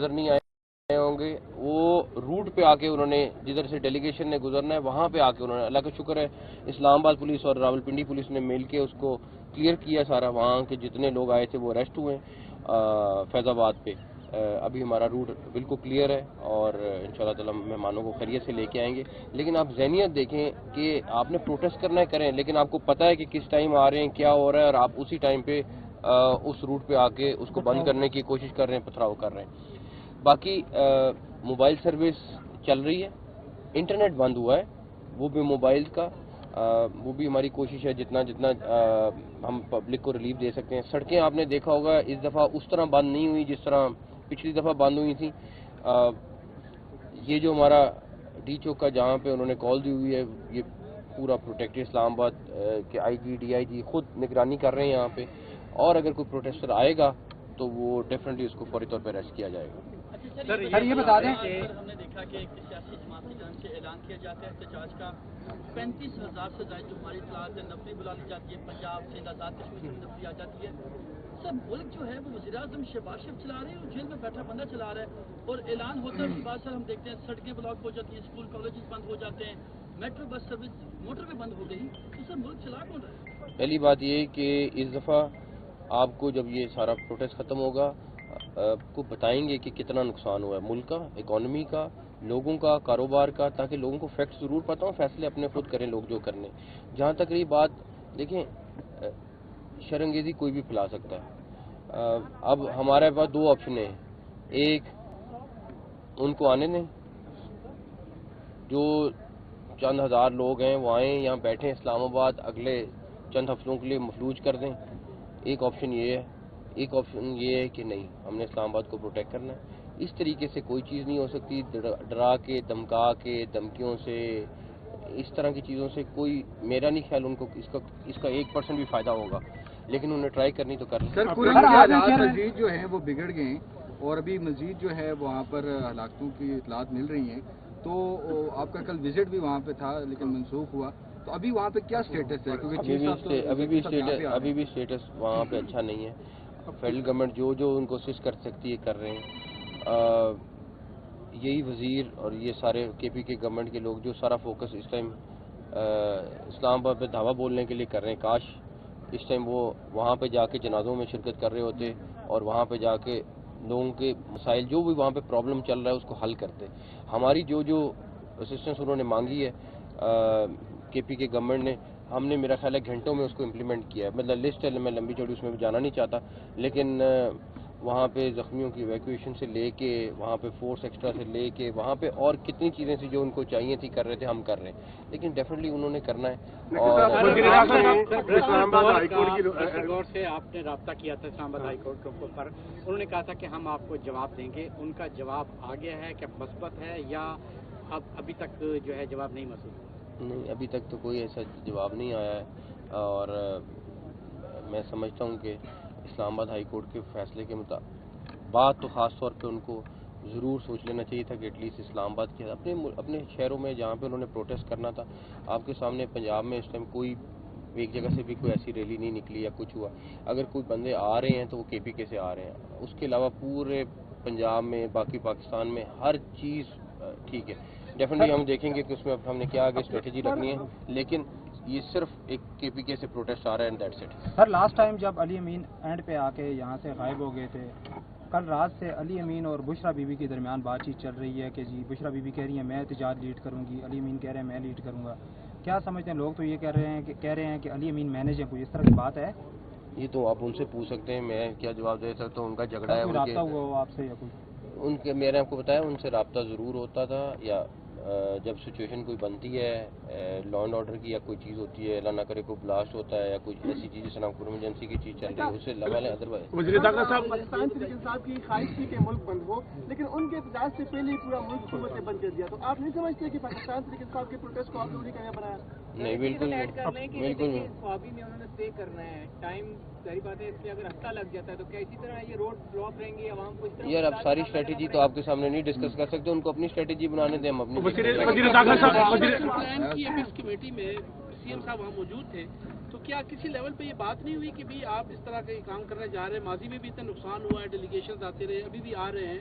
نظر نہیں آئے ہوں گے، وہ روٹ پہ آ کے انہوں نے جدھر سے ڈیلیگیشن نے گزرنا ہے وہاں پہ آ کے انہوں نے، اللہ کا شکر ہے اسلام آباد پولیس اور راولپنڈی پولیس نے مل کے اس کو کلیئر کیا سارا، وہاں کے جتنے لوگ آئے تھے وہ اریسٹ ہوئے فیض آباد پہ۔ ابھی ہمارا روٹ بالکل کلیئر ہے اور انشاءاللہ تعالی مہمانوں کو خیریت سے لے کے آئیں گے۔ لیکن آپ ذہنیت دیکھیں کہ آپ نے پروٹیسٹ کرنا ہے کریں، لیکن آپ کو پتہ ہے کہ کس ٹائم آ رہے ہیں، کیا ہو رہا ہے، اور آپ اسی ٹائم پہ اس روٹ پہ آ کے اس کو بند کرنے کی کوشش کر رہے ہیں، پتھراؤ کر رہے ہیں۔ باقی موبائل سروس چل رہی ہے، انٹرنیٹ بند ہوا ہے، وہ بھی موبائل کا، وہ بھی ہماری کوشش ہے جتنا ہم پبلک کو ریلیف دے سکتے ہیں۔ سڑکیں آپ نے دیکھا ہوگا اس دفعہ اس طرح بند نہیں ہوئی جس طرح پچھلی دفعہ بند ہوئی تھی۔ یہ جو ہمارا ڈی چوک کا جہاں پہ انہوں نے کال دی ہوئی ہے، یہ پورا پروٹیکٹ اسلام آباد کے آئی جی ڈی آئی جی خود نگرانی کر رہے ہیں یہاں پہ، اور اگر کوئی پروٹیسٹر آئے گا تو وہ ڈیفینیٹلی اس کو فوری طور پہ اریسٹ کیا جائے گا۔ سر یہ بتا دیں کہ ہم نے دیکھا کہ ایک سیاسی جماعت کی جانب سے اعلان کیا جاتا ہے احتجاج کا، 35,000 سے زائد جو ہماری اطلاعات ہے نفری بلا لی جاتی ہے، پنجاب سندھ آزاد کشمیر کی نفری آ جاتی ہے۔ سر ملک جو ہے وہ وزیر اعظم شہباز شریف چلا رہے ہیں اور جیل میں بیٹھا بندہ چلا رہا ہے، اور اعلان ہوتا ہے اس کے بعد سر ہم دیکھتے ہیں سڑکیں بلاک ہو جاتی ہیں، اسکول کالجز بند ہو جاتے ہیں، میٹرو بس سروس موٹر وے بند ہو گئی، تو سر ملک چلا کون رہا ہے؟ پہلی بات یہ کہ اس دفعہ آپ کو جب یہ سارا پروٹیسٹ ختم ہوگا آپ کو بتائیں گے کہ کتنا نقصان ہوا ہے ملک کا، اکانومی کا، لوگوں کا، کاروبار کا، تاکہ لوگوں کو فیکٹس ضرور پتہ ہوں، فیصلے اپنے خود کریں لوگ جو کرنے۔ جہاں تک رہی بات، دیکھیں شرنگیزی کوئی بھی پھیلا سکتا ہے۔ اب ہمارے پاس دو آپشن ہیں، ایک ان کو آنے دیں، جو چند ہزار لوگ ہیں وہ آئیں یہاں بیٹھیں اسلام آباد، اگلے چند ہفتوں کے لیے مفلوج کر دیں، ایک آپشن یہ ہے۔ ایک آپشن یہ ہے کہ نہیں، ہم نے اسلام آباد کو پروٹیکٹ کرنا ہے۔ اس طریقے سے کوئی چیز نہیں ہو سکتی، ڈرا کے، دھمکا کے، دھمکیوں سے، اس طرح کی چیزوں سے کوئی، میرا نہیں خیال ان کو اس کا 1% بھی فائدہ ہوگا، لیکن انہیں ٹرائی کرنی تو کر لیں۔ سر پورے حالات مزید جو ہیں وہ بگڑ گئے ہیں اور ابھی مزید جو ہے وہاں پر ہلاکتوں کی اطلاعات مل رہی ہیں، تو آپ کا کل وزٹ بھی وہاں پہ تھا لیکن منسوخ ہوا، تو ابھی وہاں پہ کیا سٹیٹس ہے؟ کیونکہ ابھی بھی سٹیٹس وہاں پہ اچھا نہیں ہے۔ فیڈرل گورنمنٹ جو ان کو اسسٹ کر سکتی ہے کر رہے ہیں۔ یہی وزیر اور یہ سارے کے پی کے گورنمنٹ کے لوگ جو سارا فوکس اس ٹائم اسلام آباد پہ دھاوا بولنے کے لیے کر رہے ہیں، کاش اس ٹائم وہ وہاں پہ جا کے جنازوں میں شرکت کر رہے ہوتے اور وہاں پہ جا کے لوگوں کے مسائل جو بھی وہاں پہ پرابلم چل رہا ہے اس کو حل کرتے۔ ہماری جو اسسٹنس انہوں نے مانگی ہے کے پی کے گورنمنٹ نے، ہم نے میرا خیال ہے گھنٹوں میں اس کو امپلیمنٹ کیا ہے۔ مطلب لسٹ ہے، میں لمبی چوڑی اس میں جانا نہیں چاہتا، لیکن وہاں پہ زخمیوں کی ایویکویشن سے لے کے، وہاں پہ فورس ایکسٹرا سے لے کے، وہاں پہ اور کتنی چیزیں تھیں جو ان کو چاہیے تھی کر رہے تھے، ہم کر رہے ہیں، لیکن ڈیفینیٹلی انہوں نے کرنا ہے۔ اور گور سے آپ نے رابطہ کیا تھا اسلام آباد ہائی کورٹ کے اوپر، انہوں نے کہا تھا کہ ہم آپ کو جواب دیں گے، ان کا جواب آ گیا ہے کہ مثبت ہے یا ابھی تک جو ہے جواب نہیں موصول؟ نہیں، ابھی تک تو کوئی ایسا جواب نہیں آیا ہے، اور میں سمجھتا ہوں کہ اسلام آباد ہائی کورٹ کے فیصلے کے مطابق بات تو خاص طور پہ ان کو ضرور سوچ لینا چاہیے تھا کہ ایٹ لیسٹ اسلام آباد کے اپنے شہروں میں جہاں پہ انہوں نے پروٹیسٹ کرنا تھا، آپ کے سامنے پنجاب میں اس ٹائم کوئی ایک جگہ سے بھی کوئی ایسی ریلی نہیں نکلی یا کچھ ہوا۔ اگر کوئی بندے آ رہے ہیں تو وہ کے پی کے سے آ رہے ہیں، اس کے علاوہ پورے پنجاب میں، باقی پاکستان میں ہر چیز ٹھیک ہے۔ ڈیفینیٹلی ہم دیکھیں گے کہ اس میں اب ہم نے کیا آگے اسٹریٹجی رکھنی ہے، لیکن یہ صرف ایک کے پی کے سے پروٹیسٹ آ رہا ہے، and that's it. Sir last time جب علی امین اینڈ پہ آ کے یہاں سے غائب ہو گئے تھے، کل رات سے علی امین اور بشرا بی بی کے درمیان بات چیت چل رہی ہے کہ جی بشرا بی بی کہہ رہی ہیں میں احتجاج لیڈ کروں گی، علی امین کہہ رہے ہیں میں لیڈ کروں گا، کیا سمجھتے ہیں لوگ تو یہ کہہ رہے ہیں کہ علی امین مینیج ہے، کوئی اس طرح کی بات ہے؟ یہ تو آپ ان سے پوچھ سکتے ہیں، میں کیا جواب دے سکتا ہوں، ان کا جھگڑا ہے، رابطہ ہوا ہو آپ سے یا کوئی؟ ان کے میں نے آپ کو بتایا ان سے رابطہ ضرور ہوتا تھا، یا جب سچویشن کوئی بنتی ہے لا اینڈ آرڈر کی یا کوئی چیز ہوتی ہے، اللہ نہ کرے کوئی بلاسٹ ہوتا ہے یا کوئی ایسی چیز جس طرح ایمرجنسی کی چیز چل رہی ہے، اس سے پہلے پاکستان طریقہ صاحب کی خواہش تھی کہ ملک بند ہو، لیکن ان کے احتجاج سے پہلے ہی پورا ملک حکومت نے بند کر دیا، تو آپ نہیں سمجھتے کہ پاکستان طریقہ صاحب کے پروٹیسٹ کو آپ لوگوں نے بنایا؟ نہیں، بالکل بالکل خوابی میں انہوں نے اسٹے کرنا ہے، ٹائم ظاہر بات ہے اس کے اگر ہفتہ لگ جاتا ہے تو کیا اسی طرح یہ روڈ بلاک رہیں گے عوام کو؟ یار اب ساری اسٹریٹجی تو آپ کے سامنے نہیں ڈسکس کر سکتے، ان کو اپنی اسٹریٹجی بنانے دیں، ہم اپنی کی اپیکس کمیٹی میں سی ایم صاحب وہاں موجود تھے، تو کیا کسی لیول پہ یہ بات نہیں ہوئی کہ بھی آپ اس طرح کے کام کرنے جا رہے ہیں، ماضی میں بھی اتنا نقصان ہوا ہے، ڈیلیگیشنز آتے رہے، ابھی بھی آ رہے ہیں،